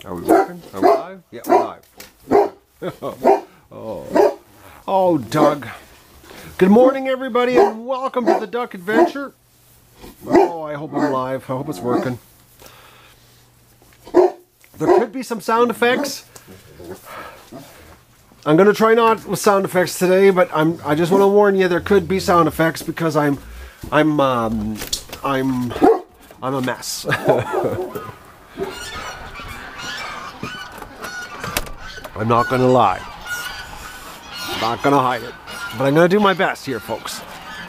Are we working? Are we live? Yeah, we're live. Oh, Doug. Good morning, everybody, and welcome to the Duck Adventure. Oh, I hope I'm live. I hope it's working. There could be some sound effects. I'm gonna try not with sound effects today, but I just want to warn you there could be sound effects because I'm a mess. I'm not gonna lie. I'm not gonna hide it, but I'm gonna do my best here, folks,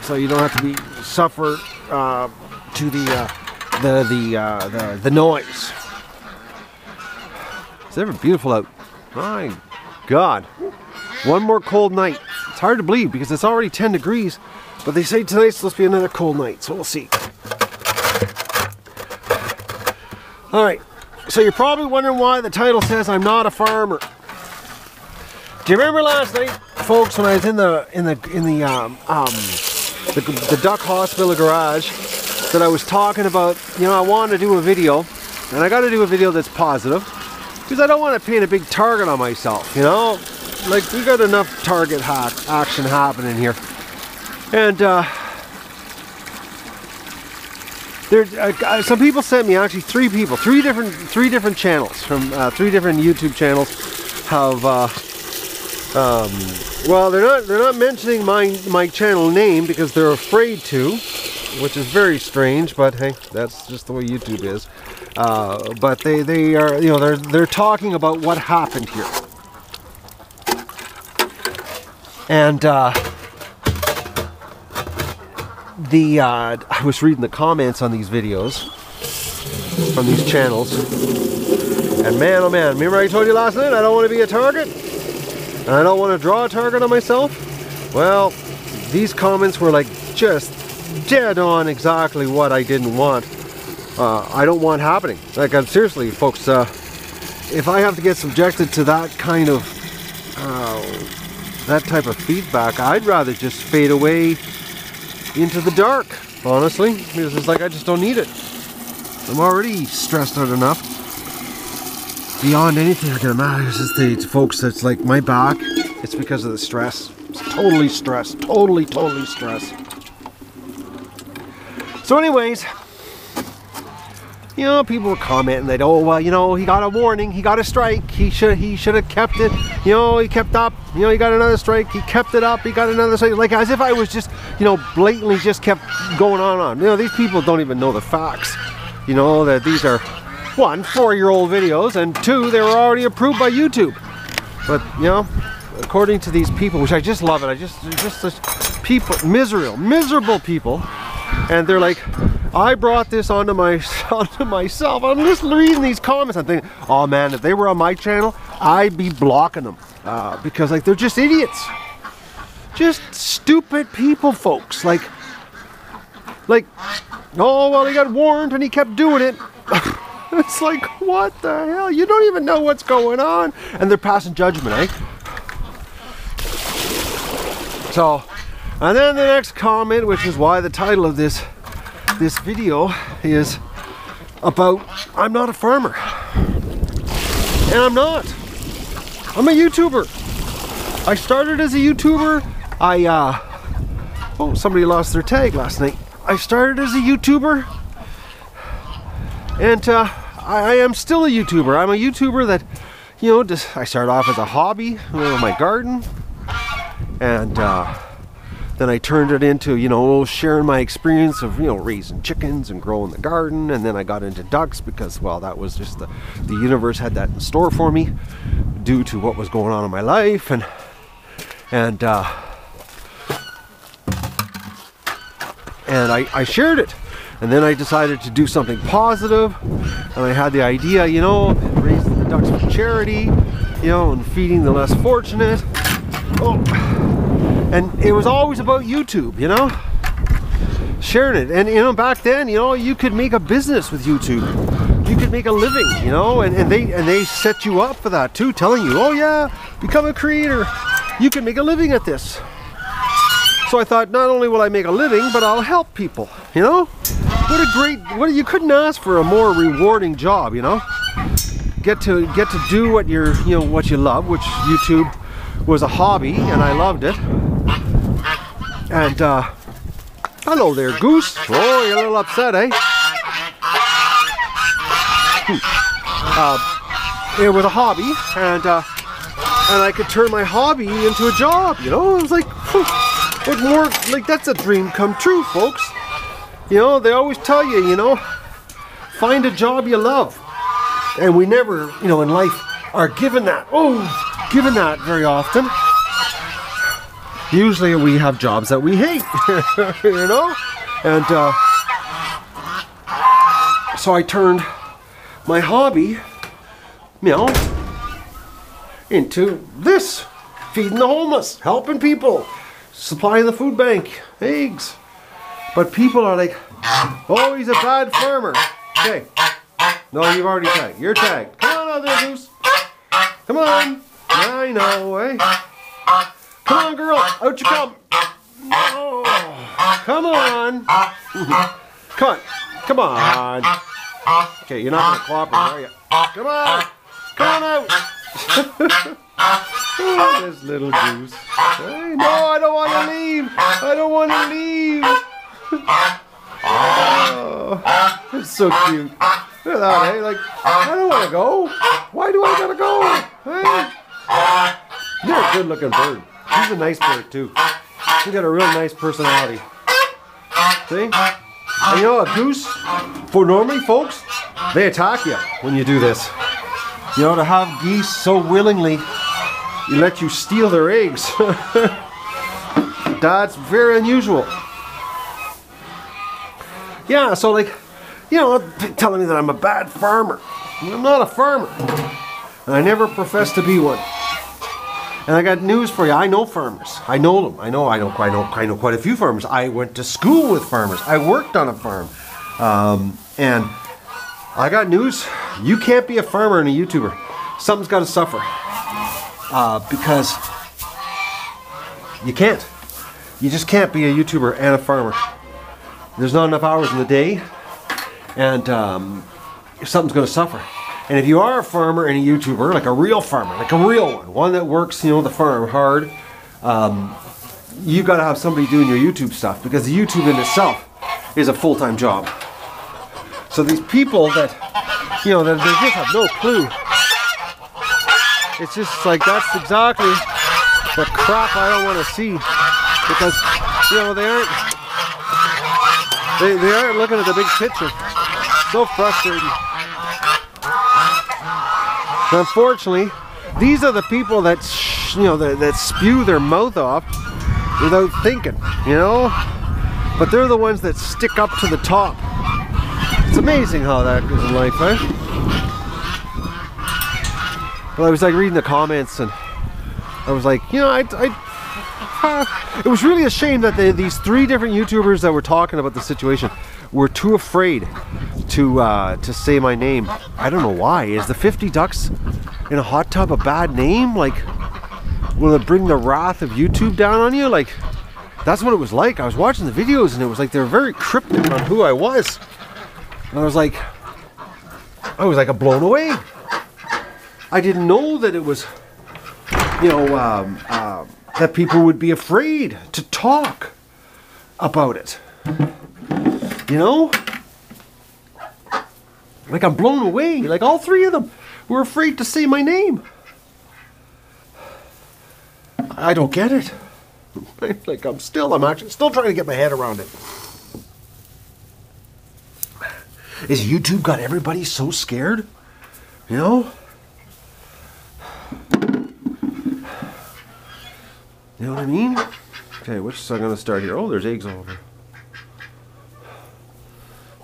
so you don't have to suffer to the noise. It's ever beautiful out. My God, one more cold night. It's hard to believe because it's already 10 degrees, but they say tonight's supposed to be another cold night, so we'll see. All right, so you're probably wondering why the title says I'm not a farmer. Do you remember last night, folks, when I was in the duck hospital garage, that I was talking about, you know, I wanted to do a video, and I got to do a video that's positive, because I don't want to paint a big target on myself, you know? Like, we got enough target action happening here. And, some people sent me, actually three different channels from 3 different YouTube channels have, well, they're not mentioning my channel name because they're afraid to, which is very strange, but hey, that's just the way YouTube is. But they are, you know, they're talking about what happened here. And I was reading the comments on these videos from these channels, and man, oh man, remember I told you last night I don't want to be a target? And I don't want to draw a target on myself? Well, these comments were like just dead on exactly what I didn't want. I don't want happening. Like, I'm seriously, folks, if I have to get subjected to that kind of, that type of feedback, I'd rather just fade away into the dark, honestly. Because it's like I just don't need it. I'm already stressed out enough. Beyond anything I can imagine, it's just the folks that's like my back. It's because of the stress. It's totally stressed. Totally stressed. So anyways, you know, people were commenting that, oh, well, you know, he got a warning, he got a strike, he should have kept it, you know, he kept up, you know, he got another strike, he kept it up, he got another strike, like as if I was just, you know, blatantly just kept going on. You know, these people don't even know the facts, you know, that these are, 1, 4-year-old videos, and 2, they were already approved by YouTube. But, you know, according to these people, which I just love it, just people, miserable people, and they're like, I brought this onto myself. I'm just reading these comments, I'm thinking, oh man, if they were on my channel, I'd be blocking them, because like they're just idiots, just stupid people, folks. Like, oh well, he got warned and he kept doing it. It's like, what the hell? You don't even know what's going on, and they're passing judgment, eh? So, and then the next comment, which is why the title of this video is about I'm not a farmer, and I'm not. I'm a YouTuber. I started as a YouTuber. Oh, somebody lost their tag last night. I started as a YouTuber, and I am still a YouTuber. I'm a YouTuber that, you know, I started off as a hobby, you know, my garden, and then I turned it into, you know, sharing my experience of, you know, raising chickens and growing the garden, and then I got into ducks because, well, that was just the universe had that in store for me due to what was going on in my life, and I shared it. And then I decided to do something positive, and I had the idea, you know, raising the ducks for charity, you know, and feeding the less fortunate. Oh. And it was always about YouTube, you know, sharing it. And, you know, back then, you know, you could make a business with YouTube. You could make a living, you know, and they set you up for that too, telling you, oh yeah, become a creator. You can make a living at this. So I thought, not only will I make a living, but I'll help people, you know? You couldn't ask for a more rewarding job, you know? get to do what what you love, which YouTube was a hobby, and I loved it. And hello there, Goose. Oh, you're a little upset, eh? It was a hobby, and I could turn my hobby into a job. You know, it was like, what more? Like, that's a dream come true, folks. You know, they always tell you, you know, find a job you love, and we never, you know, in life are given that. Given that very often. Usually we have jobs that we hate, you know, and so I turned my hobby, you know, into this, feeding the homeless, helping people, supplying the food bank, eggs. But people are like, oh, he's a bad farmer. Okay, no, you've already tagged. You're tagged. Come on out there, Goose. Come on. I know, eh? Come on, girl. Out you come. Oh, come on. Come on. Okay, you're not going to cooperate, are you? Come on. Come on out. Oh, this little Goose. Hey, no, I don't want to leave. I don't want to leave. Oh, it's so cute. Look at that, eh? Like, I don't want to go. Why do I gotta go? Hey? You're a good looking bird. He's a nice bird too. He's got a real nice personality. See? And you know, a goose, for normally folks, they attack you when you do this. You know, to have geese so willingly let you steal their eggs. That's very unusual. Yeah, so like, you know, telling me that I'm a bad farmer. I'm not a farmer. And I never professed to be one. And I got news for you. I know farmers. I know them. I know quite a few farmers. I went to school with farmers. I worked on a farm. And I got news. You can't be a farmer and a YouTuber. Something's got to suffer. Because you can't. You just can't be a YouTuber and a farmer. There's not enough hours in the day. And something's going to suffer. And if you are a farmer and a YouTuber, like a real farmer, like a real one that works, you know, the farm hard, you've got to have somebody doing your YouTube stuff, because the YouTube in itself is a full-time job. So these people that, you know, that they just have no clue. It's just like, that's exactly the crap I don't want to see, because, you know, they aren't looking at the big picture. So frustrating. Unfortunately, these are the people that, you know, that spew their mouth off without thinking, you know? But they're the ones that stick up to the top. It's amazing how that is in life, eh? Well, I was like reading the comments, and I was like, you know, it was really a shame that these three different YouTubers that were talking about the situation were too afraid to say my name. I don't know why. Is the 50 ducks in a hot tub a bad name? Like, will it bring the wrath of YouTube down on you? Like, that's what it was like. I was watching the videos, and it was like they were very cryptic on who I was. And I was like blown away. I didn't know that it was, you know, that people would be afraid to talk about it. You know? Like, I'm blown away. Like, all three of them were afraid to say my name. I don't get it. Like, I'm actually still trying to get my head around it. Is YouTube got everybody so scared? You know? You know what I mean? Okay, which is I'm gonna start here? Oh, there's eggs all over.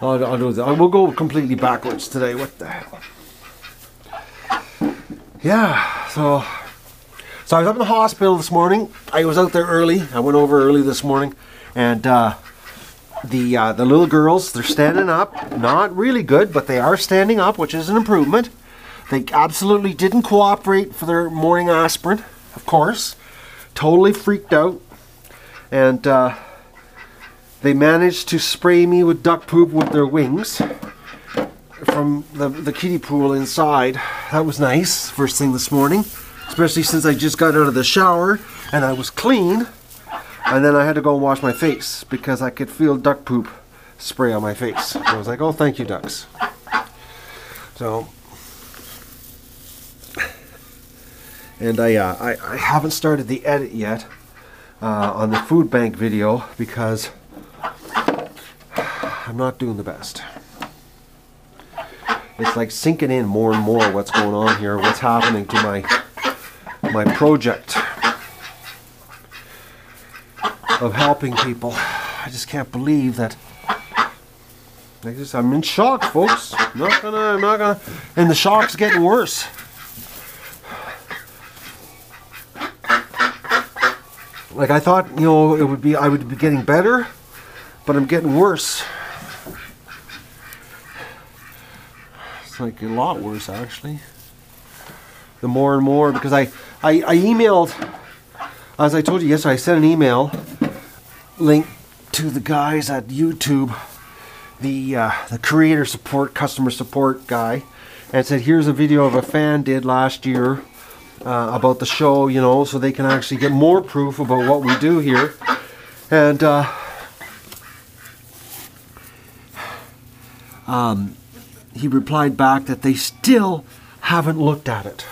I'll do that. We'll go completely backwards today. What the hell? Yeah, so I was up in the hospital this morning. I was out there early. I went over early this morning, and the little girls, they're standing up. Not really good, but they are standing up, which is an improvement. They absolutely didn't cooperate for their morning aspirin, of course. Totally freaked out, and they managed to spray me with duck poop with their wings from the kiddie pool inside. that was nice first thing this morning, especially since I just got out of the shower and I was clean, and then I had to go and wash my face because I could feel duck poop spray on my face. So I was like, oh, thank you, ducks. So, and I haven't started the edit yet on the food bank video because I'm not doing the best. It's like sinking in more and more what's going on here, what's happening to my project of helping people. I just can't believe that. I'm in shock, folks. I'm not gonna, and the shock's getting worse. Like I thought, you know, I would be getting better, but I'm getting worse. It's like a lot worse, actually. The more and more, because I emailed, as I told you yesterday, I sent an email link to the guys at YouTube, the creator support, customer support guy, and said, here's a video of a fan did last year about the show, you know, so they can actually get more proof about what we do here. And he replied back that they still haven't looked at it.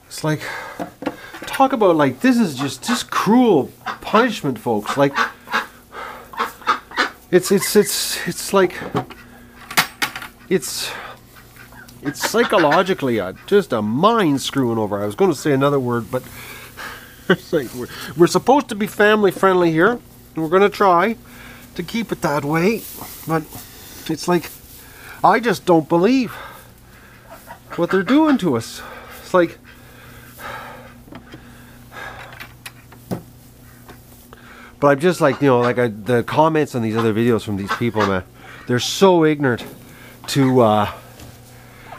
It's like, talk about, like, this is just cruel punishment, folks. Like, it's like, it's psychologically just a mind screwing over. I was going to say another word, but it's like we're supposed to be family friendly here, and we're going to try to keep it that way, but it's like, I just don't believe what they're doing to us. It's like, but I'm just like, you know, like the comments on these other videos from these people, man, they're so ignorant to,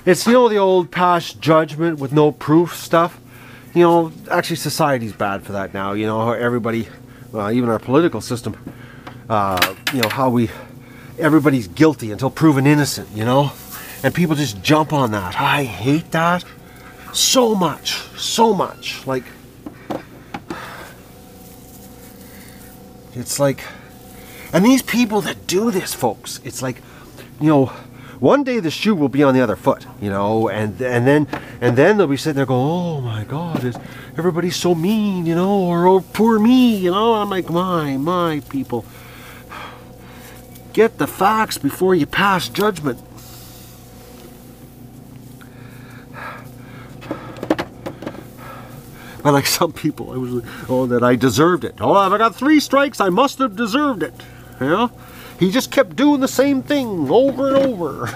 it's, you know, the old past judgment with no proof stuff. You know, actually society's bad for that now, you know, how everybody, even our political system, you know, how everybody's guilty until proven innocent, you know, and people just jump on that. I hate that so much, like, it's like, and these people that do this, folks, it's like, you know, one day the shoe will be on the other foot, you know, and then they'll be sitting there going, oh my God, everybody's so mean, you know, or oh, poor me, you know. I'm like, my people, get the facts before you pass judgment. But like some people, I was like, oh, that I deserved it. Oh, if I got 3 strikes, I must have deserved it. You know? He just kept doing the same thing over and over.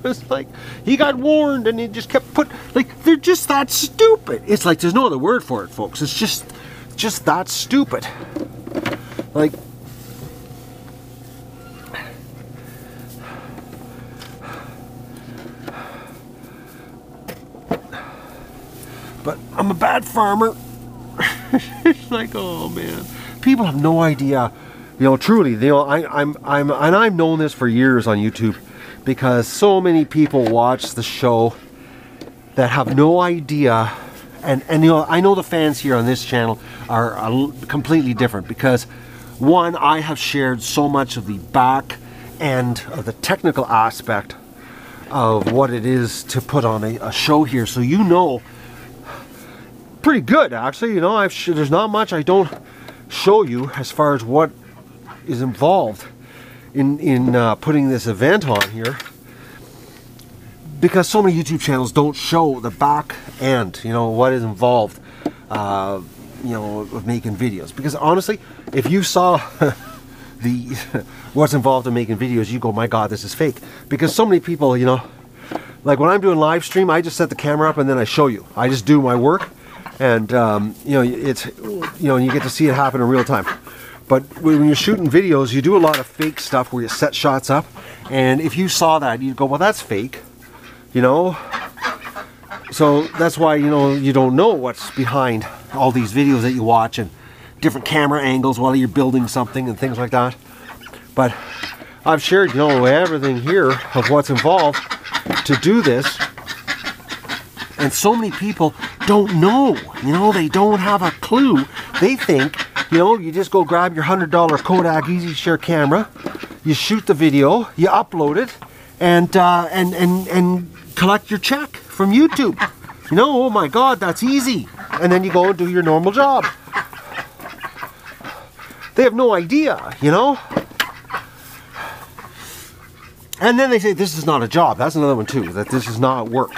It's like, he got warned and he just kept like, they're just that stupid. It's like, there's no other word for it, folks. It's just that stupid. Like, but I'm a bad farmer. It's like, oh man, people have no idea. You know, truly, you know, I've known this for years on YouTube, because so many people watch the show that have no idea, and you know, I know the fans here on this channel are completely different, because one, I have shared so much of the back end of the technical aspect of what it is to put on a show here, so you know pretty good, actually. You know, there's not much I don't show you as far as what is involved in putting this event on here, because so many YouTube channels don't show the back end, you know, what is involved, you know, of making videos. Because honestly, if you saw what's involved in making videos, you go, my God, this is fake. Because so many people, you know, like when I'm doing live stream, I just set the camera up and then I show you. I just do my work, and you know, it's, you know, you get to see it happen in real time. But when you're shooting videos, you do a lot of fake stuff where you set shots up, and if you saw that, you'd go, well, that's fake, you know. So that's why, you know, you don't know what's behind all these videos that you watch, and different camera angles while you're building something and things like that. But I've shared, you know, everything here of what's involved to do this. And so many people don't know, you know, they don't have a clue. They think, you know, you just go grab your $100 Kodak Easy Share camera, you shoot the video, you upload it, and collect your check from YouTube. You know, oh my God, that's easy. And then you go and do your normal job. They have no idea, you know. And then they say this is not a job. That's another one too, that this is not work.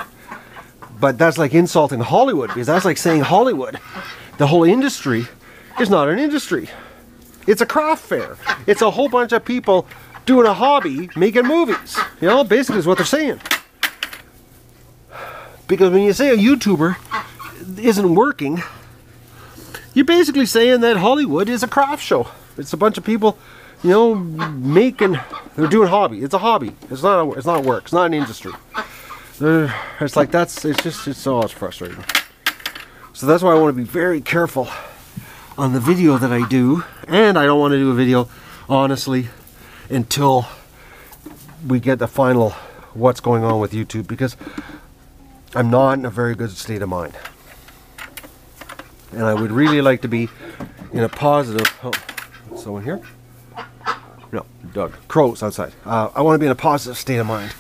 But that's like insulting Hollywood, because that's like saying Hollywood, the whole industry, is not an industry. It's a craft fair. It's a whole bunch of people doing a hobby, making movies. You know, basically is what they're saying. Because when you say a YouTuber isn't working, you're basically saying that Hollywood is a craft show. It's a bunch of people, you know, they're doing hobby. It's a hobby. It's not work. It's not an industry. It's like it's frustrating. So that's why I want to be very careful on the video that I do, and I don't want to do a video, honestly, until we get the final what's going on with YouTube, because I'm not in a very good state of mind. And I would really like to be in a positive... Oh, someone here? No, Doug. Crows outside. I want to be in a positive state of mind.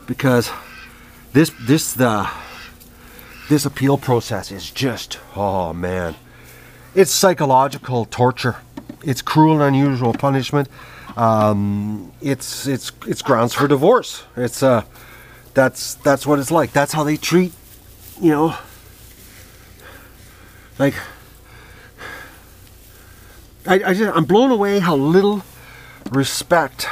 Because this appeal process is just, oh man. It's psychological torture. It's cruel and unusual punishment. It's grounds for divorce. It's that's what it's like. That's how they treat, you know, like, I'm blown away how little respect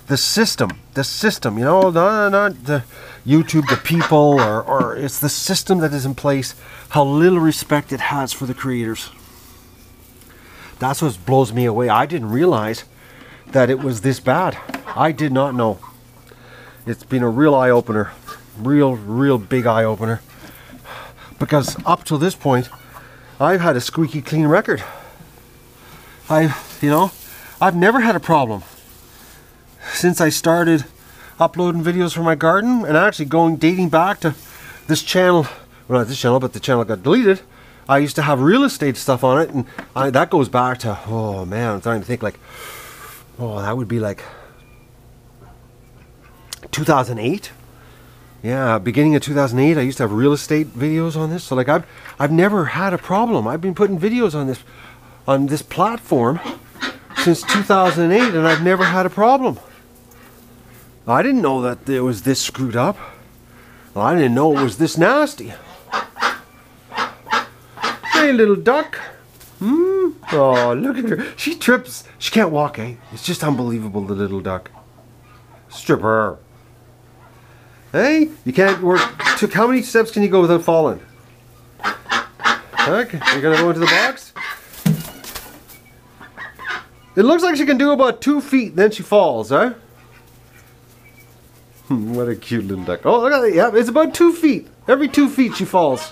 the system, you know, not the YouTube, the people, or it's the system that is in place, how little respect it has for the creators. That's what blows me away. I didn't realize that it was this bad. I did not know. It's been a real eye-opener, real big eye-opener, because up to this point I've had a squeaky clean record. I've never had a problem since I started uploading videos for my garden, and actually dating back to this channel. Well, not this channel, but the channel got deleted. I used to have real estate stuff on it, and that goes back to, oh man, I'm trying to think, like, oh, that would be like 2008. Yeah, beginning of 2008, I used to have real estate videos on this. So like I've never had a problem. I've been putting videos on this platform since 2008, and I've never had a problem. I didn't know that it was this screwed up. I didn't know it was this nasty. Hey, little duck. Oh, look at her. She trips. She can't walk, eh? It's just unbelievable, the little duck. Stripper. Hey, you can't work. How many steps can you go without falling? Okay, you're gonna go into the box? It looks like she can do about 2 feet, then she falls, huh? What a cute little duck. Oh, look at that. Yeah, it's about 2 feet. Every 2 feet she falls.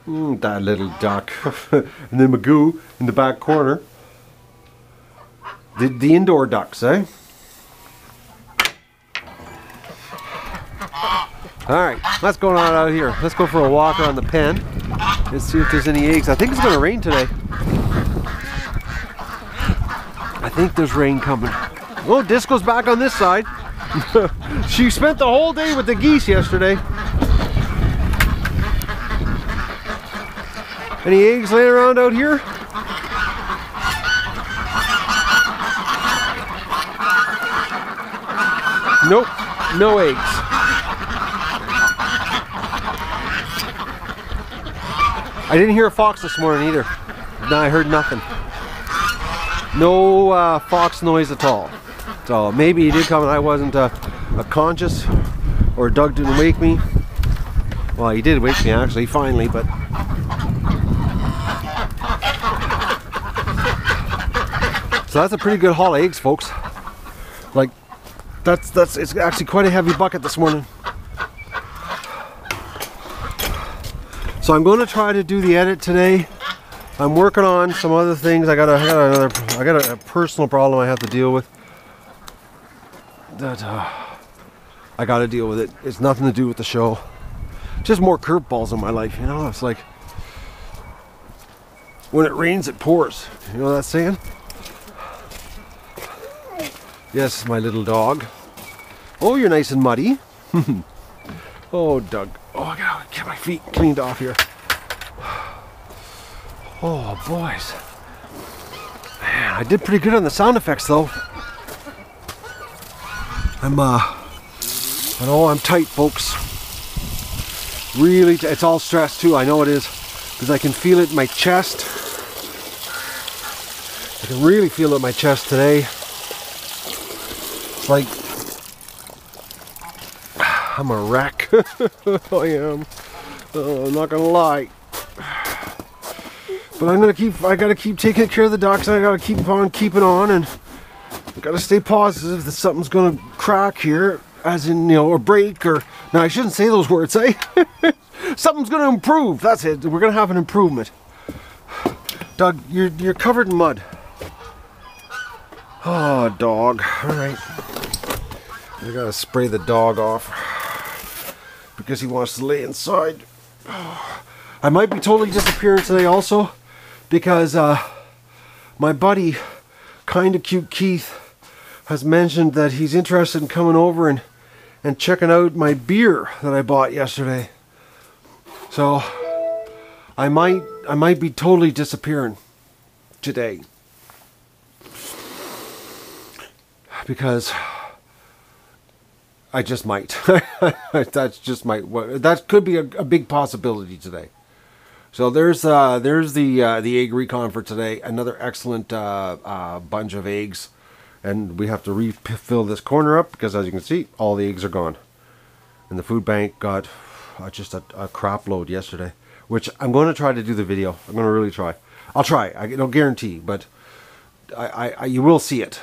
That little duck. And then Magoo in the back corner. The indoor ducks, eh? Alright, let's go on out here. Let's go for a walk around the pen. Let's see if there's any eggs. I think it's going to rain today. I think there's rain coming. Oh, Disco's back on this side. She spent the whole day with the geese yesterday. Any eggs laying around out here? Nope, no eggs. I didn't hear a fox this morning either. No, I heard nothing. No fox noise at all. So maybe he did come and I wasn't conscious, or Doug didn't wake me. Well, he did wake me actually, finally, but so that's a pretty good haul of eggs, folks. Like, it's actually quite a heavy bucket this morning. So I'm going to try to do the edit today. I'm working on some other things. I got a personal problem I have to deal with. That I I got to deal with it. It's nothing to do with the show. Just more curveballs in my life, you know. It's like when it rains, it pours. You know that saying? Yes, my little dog. Oh, you're nice and muddy. Oh, Doug. Oh, I gotta get my feet cleaned off here. Oh, boys. Man, I did pretty good on the sound effects, though. I know I'm tight, folks. Really, it's all stress too. I know it is, because I can feel it in my chest. I can really feel it in my chest today. It's like I'm a wreck. I am. I'm not gonna lie. But I gotta keep taking care of the ducks. I gotta keep on keeping on, and I gotta stay positive that something's gonna crack here, as in, you know, or break, or now I shouldn't say those words, eh? Something's gonna improve. That's it. We're gonna have an improvement. Doug, you're covered in mud. Oh, dog. All right. I gotta spray the dog off because he wants to lay inside. I might be totally disappearing today also, because my buddy, Kinda Cute Keith, has mentioned that he's interested in coming over and checking out my beer that I bought yesterday. So I might be totally disappearing today, because I just might. That could be a big possibility today. So there's the egg recon for today. Another excellent bunch of eggs, and we have to refill this corner up because, as you can see, all the eggs are gone. And the food bank got just a crap load yesterday, which I'm going to try to do the video. I'm going to really try. I'll try. I don't guarantee, but you will see it.